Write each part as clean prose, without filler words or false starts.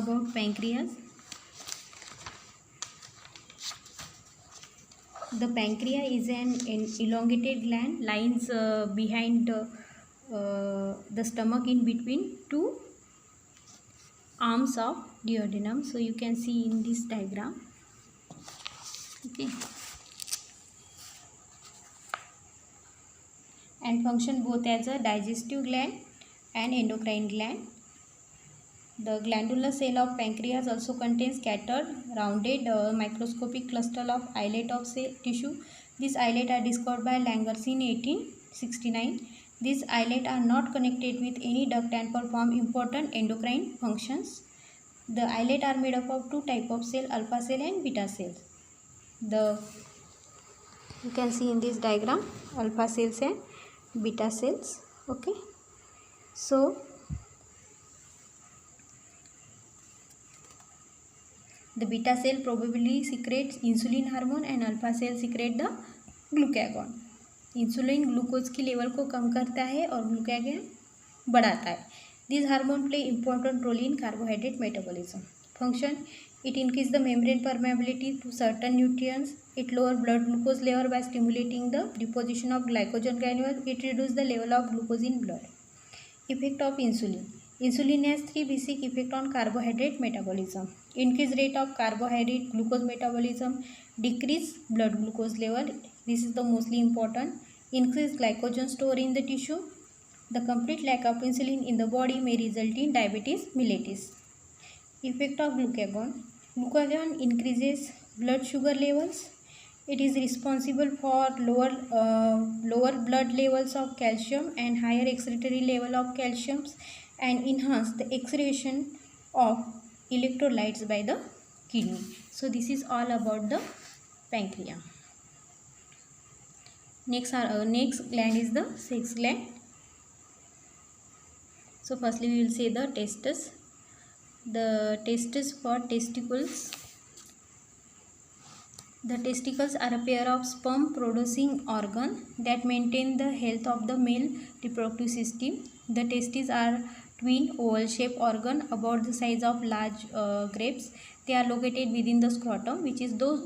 about pancreas. The pancreas is an elongated gland lies behind the stomach in between two arms of duodenum. So you can see in this diagram. Okay. And function both as a digestive gland and endocrine gland. The glandular cell of pancreas also contains scattered, rounded, microscopic cluster of islet of cell tissue. These islets are discovered by Langers in 1869. These islets are not connected with any duct and perform important endocrine functions. The islets are made up of two types of cell, alpha cell and beta cells. You can see in this diagram alpha cells and beta cells. Okay. So the beta cell probably secretes insulin hormone and alpha cell secrete the glucagon. Insulin glucose की level को कम करता है और glucagon बढ़ाता है. This hormone play important role in carbohydrate metabolism. Function: it increase the membrane permeability to certain nutrients. It lower blood glucose level by stimulating the deposition of glycogen granules. It reduce the level of glucose in blood. Effect of insulin. Insulin has three basic effects on carbohydrate metabolism. Increase rate of carbohydrate glucose metabolism, decrease blood glucose level. This is the mostly important. Increase glycogen store in the tissue. The complete lack of insulin in the body may result in diabetes mellitus. Effect of glucagon. Glucagon increases blood sugar levels. It is responsible for lower blood levels of calcium and higher excretory level of calcium, and enhance the excretion of electrolytes by the kidney. So this is all about the pancreas. Next gland is the sex gland. So firstly we will say the testes. The testes for testicles. The testicles are a pair of sperm producing organs that maintain the health of the male reproductive system. The testes are twin oval shaped organ about the size of large grapes. They are located within the scrotum, which is those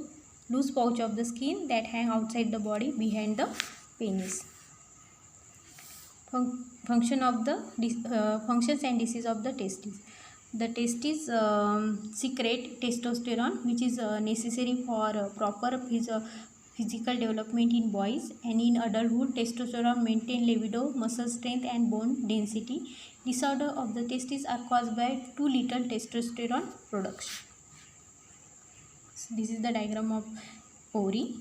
loose pouch of the skin that hang outside the body behind the penis. Functions and disease of the testes. The testes secrete testosterone, which is necessary for proper physical development in boys, and in adulthood testosterone maintain libido, muscle strength and bone density. Disorder of the testes are caused by too little testosterone production. So this is the diagram of ovary.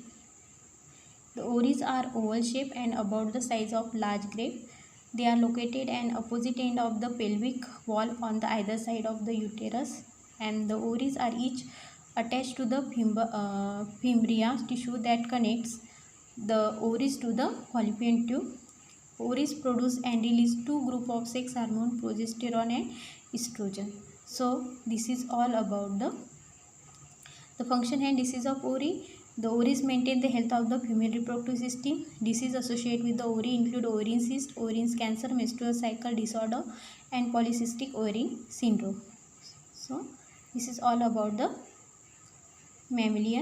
The ovaries are oval shaped and about the size of large grape. They are located at opposite end of the pelvic wall on the either side of the uterus, and the ovaries are each attached to the fimbrious tissue that connects the ovaries to the fallopian tube. Ovaries produce and release two groups of sex hormone, progesterone and estrogen. So this is all about the function and disease of ovary. The ovaries maintain the health of the female reproductive system. Disease associated with the ovary include ovarian cyst, ovarian cancer, menstrual cycle disorder, and polycystic ovarian syndrome. So this is all about the mammalian